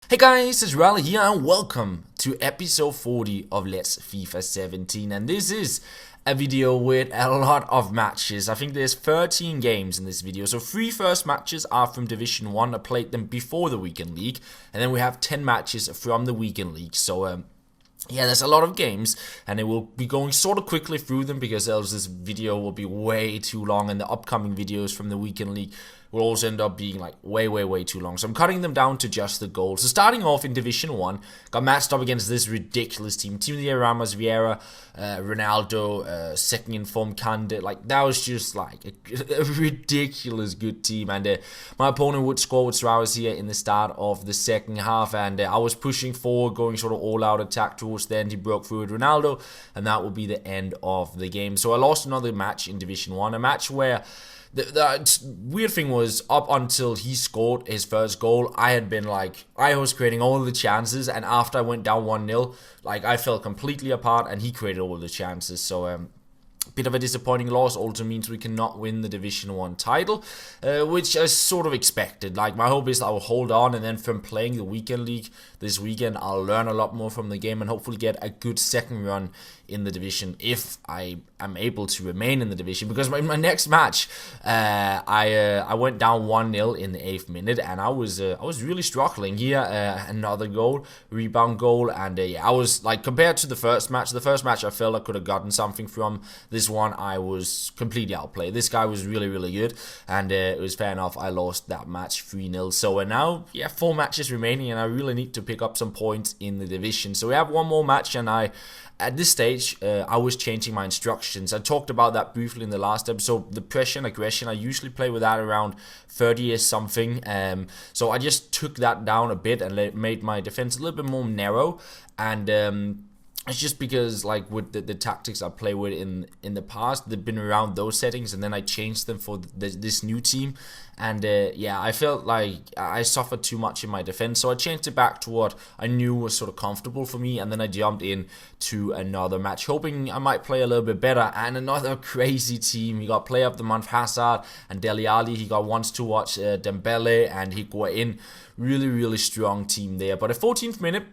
Hey guys, it's Raleigh here and welcome to episode 40 of Let's FIFA 17, and this is a video with a lot of matches. I think there's 13 games in this video. So 3 first matches are from Division 1. I played them before the Weekend League, and then we have 10 matches from the Weekend League. So yeah, there's a lot of games, and it will be going sort of quickly through them because else this video will be way too long, and the upcoming videos from the Weekend League will also end up being like way too long. So I'm cutting them down to just the goals. So starting off in Division 1, got matched up against this ridiculous team. Team of the year, Ramos, Vieira, Ronaldo, second in form, Kande. Like, that was just like a ridiculous good team. And my opponent would score with Suarez here in the start of the second half. And I was pushing forward, going sort of all-out attack towards the end. He broke through with Ronaldo, and that would be the end of the game. So I lost another match in Division 1, a match where the weird thing was, up until he scored his first goal, I was creating all the chances, and after I went down 1-0, like, I fell completely apart, and he created all the chances. So bit of a disappointing loss also means we cannot win the Division 1 title, which I sort of expected. Like, my hope is I will hold on, and then from playing the Weekend League this weekend, I'll learn a lot more from the game and hopefully get a good second run in the division if I am able to remain in the division. Because in my next match, I went down 1-0 in the 8th minute, and I was really struggling here. Another goal, rebound goal, and yeah, I was like, compared to the first match I felt I could have gotten something from. This one, I was completely outplayed. This guy was really good, and it was fair enough. I lost that match 3-0. So now, yeah, 4 matches remaining, and I really need to pick up some points in the division. So we have one more match, and at this stage, I was changing my instructions. I talked about that briefly in the last episode. The pressure and aggression, I usually play with that around 30 or something. So I just took that down a bit and made my defense a little bit more narrow. And it's just because, like, with the tactics I play with in the past, they've been around those settings, and then I changed them for this new team. And yeah, I felt like I suffered too much in my defense, so I changed it back to what I knew was sort of comfortable for me, and then I jumped in to another match, hoping I might play a little bit better. And another crazy team. He got Player of the Month Hazard and Dele Alli. He got Once to Watch Dembele and Higuain. Really strong team there. But at 14th minute,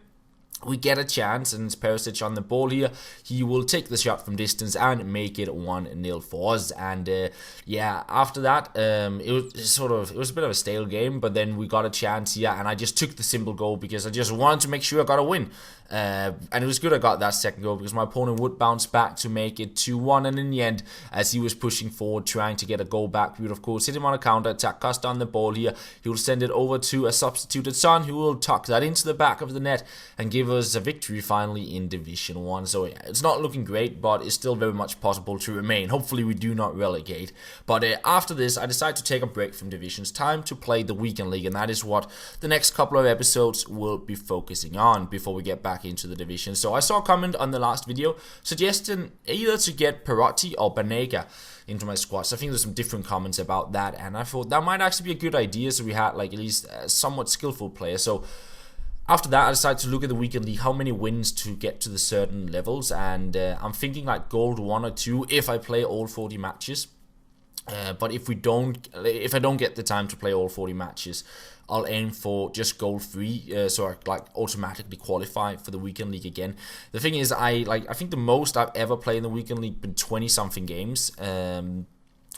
we get a chance, and it's Perisic on the ball here. He will take the shot from distance and make it 1-0 for us. And yeah, after that, it was a bit of a stale game, but then we got a chance here, and I just took the simple goal because I just wanted to make sure I got a win. And it was good I got that second goal because my opponent would bounce back to make it 2-1, and in the end, as he was pushing forward trying to get a goal back, we would of course hit him on a counter attack, Costa on the ball here. He will send it over to a substituted Son, who will tuck that into the back of the net and give us a victory finally in Division 1. So yeah, it's not looking great, but it's still very much possible to remain. Hopefully we do not relegate. But after this, I decided to take a break from divisions. Time to play the Weekend League, and that is what the next couple of episodes will be focusing on before we get back into the division. So I saw a comment on the last video suggesting either to get Perotti or Banega into my squad. So I think there's some different comments about that, and I thought that might actually be a good idea, so we had like at least a somewhat skillful player. So after that, I decided to look at the Weekend League, how many wins to get to the certain levels, and I'm thinking like gold 1 or 2 if I play all 40 matches. But if I don't get the time to play all 40 matches, I'll aim for just gold 3, so I like automatically qualify for the Weekend League again. The thing is, I think the most I've ever played in the Weekend League been 20 something games.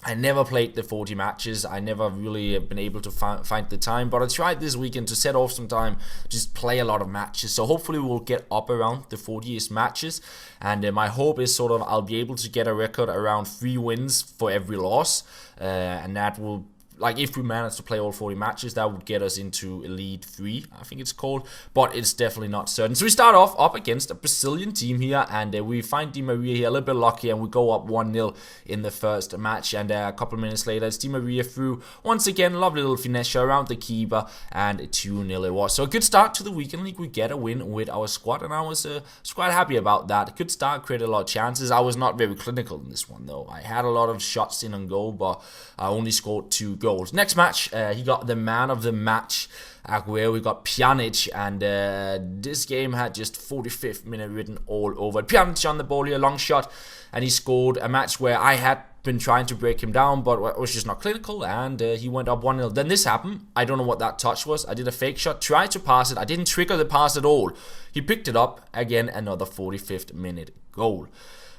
I never played the 40 matches. I never really have been able to find the time, but I tried this weekend to set off some time, just play a lot of matches. So hopefully we'll get up around the 40ish matches, and my hope is sort of I'll be able to get a record around 3 wins for every loss, and that will, like, if we manage to play all 40 matches, that would get us into Elite 3, I think it's called, but it's definitely not certain. So we start off up against a Brazilian team here, and we find Di Maria here a little bit lucky, and we go up 1-0 in the first match, and a couple of minutes later, it's Di Maria through, once again, lovely little finesse around the keeper, and 2-0 it was. So a good start to the Weekend League, we get a win with our squad, and I was quite happy about that. Good start, created a lot of chances. I was not very clinical in this one, though. I had a lot of shots in on goal, but I only scored 2 goals. Next match, he got the man of the match, Aguero. We got Pjanic, and this game had just 45th minute written all over. Pjanic on the ball here, long shot, and he scored a match where I had been trying to break him down, but it was just not clinical, and he went up 1-0. Then this happened. I don't know what that touch was. I did a fake shot, tried to pass it. I didn't trigger the pass at all. He picked it up. Again, another 45th minute goal.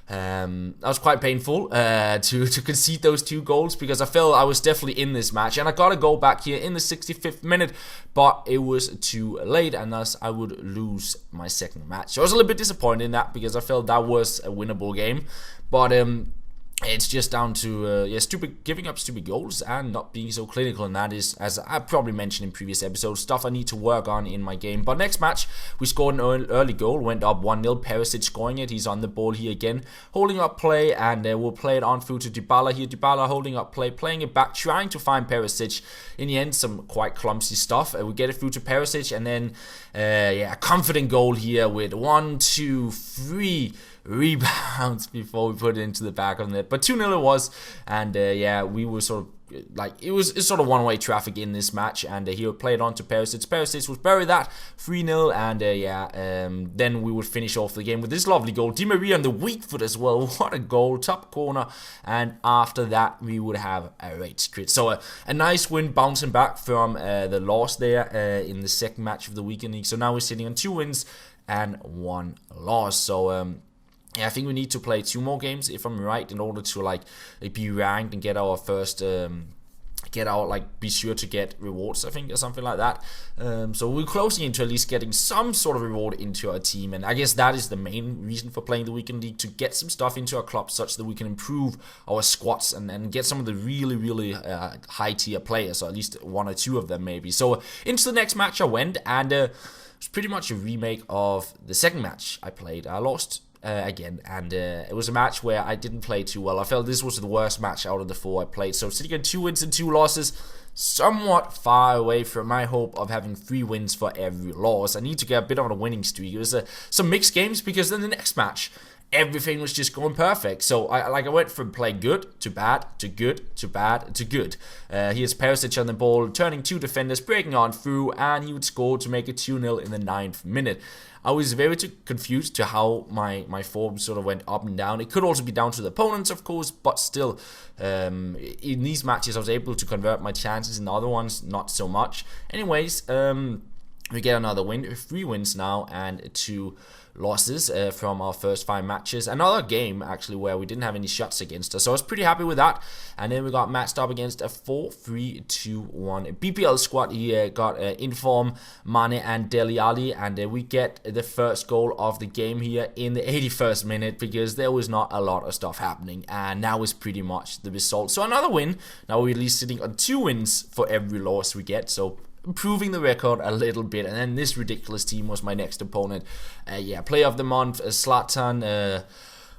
That was quite painful to concede those 2 goals, because I felt I was definitely in this match, and I got a goal back here in the 65th minute, but it was too late, and thus I would lose my second match. So I was a little bit disappointed in that, because I felt that was a winnable game, but it's just down to giving up stupid goals and not being so clinical, and that is, as I probably mentioned in previous episodes, stuff I need to work on in my game. But next match, we scored an early goal, went up 1-0, Perisic scoring it. He's on the ball here again, holding up play, and we'll play it on through to Dybala here. Dybala holding up play, playing it back, trying to find Perisic. In the end, some quite clumsy stuff. We get it through to Perisic, and then a confident goal here with 1, 2, 3 rebounds before we put it into the back of the net. But 2-0 it was, and we were sort of like, it's sort of one-way traffic in this match, and he would play it on to Perisic. Perisic would bury that 3-0, and then we would finish off the game with this lovely goal. Di Maria on the weak foot as well. What a goal, top corner, and after that we would have a rage crit. So a nice win, bouncing back from the loss there in the second match of the weekend league. So now we're sitting on 2 wins and 1 loss. So I think we need to play 2 more games, if I'm right, in order to like be ranked and get our first, be sure to get rewards, I think, or something like that. So we're closing into at least getting some sort of reward into our team, and I guess that is the main reason for playing the weekend league, to get some stuff into our club such that we can improve our squads and get some of the really high tier players, or at least 1 or 2 of them maybe. So into the next match I went, and it's pretty much a remake of the second match I played. I lost again, and it was a match where I didn't play too well. I felt this was the worst match out of the 4 I played. So sitting at 2 wins and 2 losses, somewhat far away from my hope of having 3 wins for every loss. I need to get a bit of a winning streak. It was some mixed games, because then the next match, everything was just going perfect. So I went from playing good to bad to good to bad to good. Here's Perisic on the ball, turning 2 defenders, breaking on through, and he would score to make it 2-0 in the 9th minute. I was very confused to how my form sort of went up and down. It could also be down to the opponents, of course, but still, in these matches I was able to convert my chances, in the other ones not so much. Anyways, we get another win, 3 wins now and 2 losses from our first 5 matches. Another game actually where we didn't have any shots against us, so I was pretty happy with that. And then we got matched up against a 4-3-2-1 BPL squad. He got Inform, Mane and Dele Alli, and we get the first goal of the game here in the 81st minute, because there was not a lot of stuff happening, and now is pretty much the result. So another win. Now we're at least sitting on 2 wins for every loss we get, so improving the record a little bit. And then this ridiculous team was my next opponent. Player of the month, Zlatan,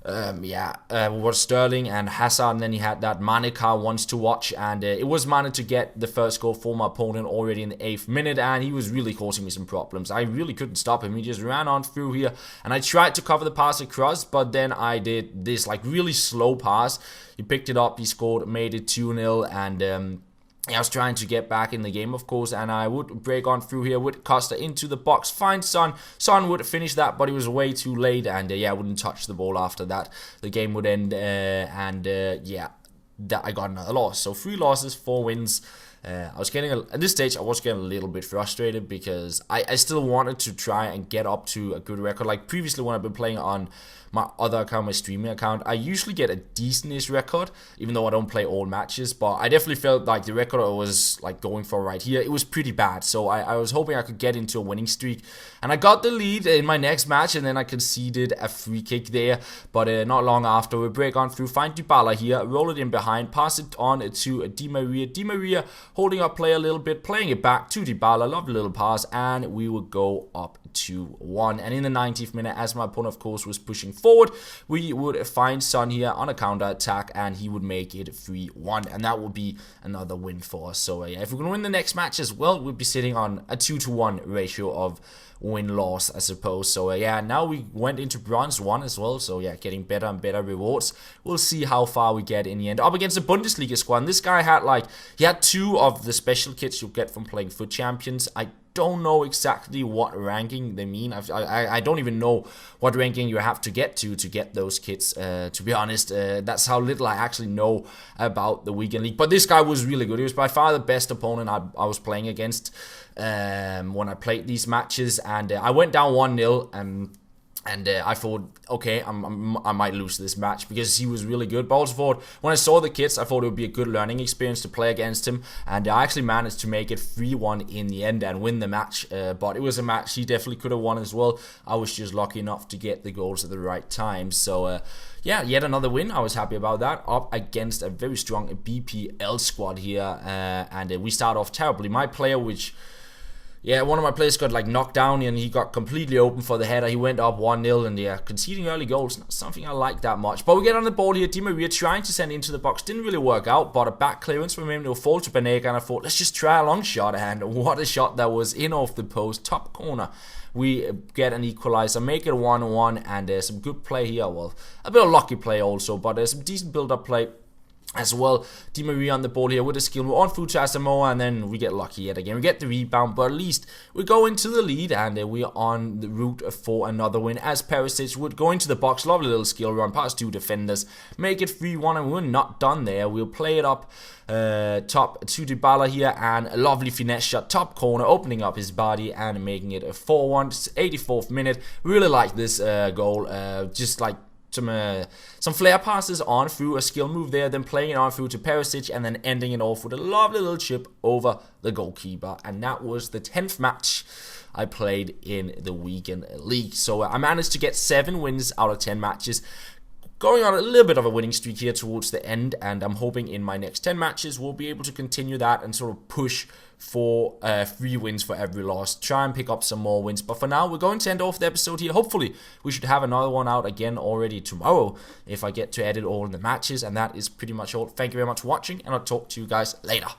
was Sterling and Hazard, and then he had that Manica wants to watch, and it was Mane to get the first goal for my opponent already in the 8th minute, and he was really causing me some problems. I really couldn't stop him. He just ran on through here, and I tried to cover the pass across, but then I did this like really slow pass. He picked it up, he scored, made it 2-0, and I was trying to get back in the game, of course, and I would break on through here with Costa into the box, find Son. Son would finish that, but he was way too late, and I wouldn't touch the ball after that. The game would end, I got another loss. So 3 losses, 4 wins. I was getting, at this stage, I was getting a little bit frustrated, because I still wanted to try and get up to a good record. Like previously when I've been playing on my other account, my streaming account, I usually get a decentish record, even though I don't play all matches. But I definitely felt like the record I was like going for right here, it was pretty bad. So I was hoping I could get into a winning streak, and I got the lead in my next match, and then I conceded a free kick there. But not long after, we break on through, find Dybala here, roll it in behind, pass it on to Di Maria. Di Maria holding up play a little bit, playing it back to Dybala, lovely little pass, and we would go up 2-1. And in the 90th minute, as my opponent of course was pushing forward, we would find Son here on a counter attack, and he would make it 3-1, and that would be another win for us. So if we're going to win the next match as well, we'd be sitting on a 2-to-1 ratio of win-loss, I suppose. So now we went into bronze 1 as well, so getting better and better rewards. We'll see how far we get in the end. Up against a Bundesliga squad, and this guy had he had 2 of the special kits you'll get from playing FUT Champions. I don't know exactly what ranking they mean. I don't even know what ranking you have to get those kits. To be honest, that's how little I actually know about the weekend league. But this guy was really good. He was by far the best opponent I was playing against when I played these matches, and I went down 1-0 and I thought, okay, I might lose this match because he was really good. But I also thought, when I saw the kits, I thought it would be a good learning experience to play against him. And I actually managed to make it 3-1 in the end and win the match. But it was a match he definitely could have won as well. I was just lucky enough to get the goals at the right time. So, yeah, yet another win. I was happy about that. Up against a very strong BPL squad here. And we start off terribly. My player, one of my players got like knocked down and he got completely open for the header. He went up 1-0 and conceding early goals, not something I like that much. But we get on the ball here. Di Maria trying to send into the box. Didn't really work out, but a back clearance from him. It will fall to Banega and I thought, let's just try a long shot. And what a shot that was, in off the post, top corner. We get an equalizer, make it 1-1, and some good play here. Well, a bit of lucky play also, but some decent build-up play as well. Di Maria on the ball here with a skill. We're on through to Asamoah, and then we get lucky yet again. We get the rebound, but at least we go into the lead, and we are on the route for another win. As Perisic would go into the box, lovely little skill run past 2 defenders, make it 3-1, and we're not done there. We'll play it up top to Dybala here, and a lovely finesse shot, top corner, opening up his body and making it a 4-1. 84th minute. Really like this goal. Just like some flare passes on through a skill move there, then playing it on through to Perisic, and then ending it off with a lovely little chip over the goalkeeper. And that was the 10th match I played in the weekend league. So I managed to get 7 wins out of 10 matches, going on a little bit of a winning streak here towards the end, and I'm hoping in my next 10 matches we'll be able to continue that and sort of push for 3 wins for every loss. Try and pick up some more wins. But for now, we're going to end off the episode here. Hopefully, we should have another one out again already tomorrow if I get to edit all the matches. And that is pretty much all. Thank you very much for watching, and I'll talk to you guys later.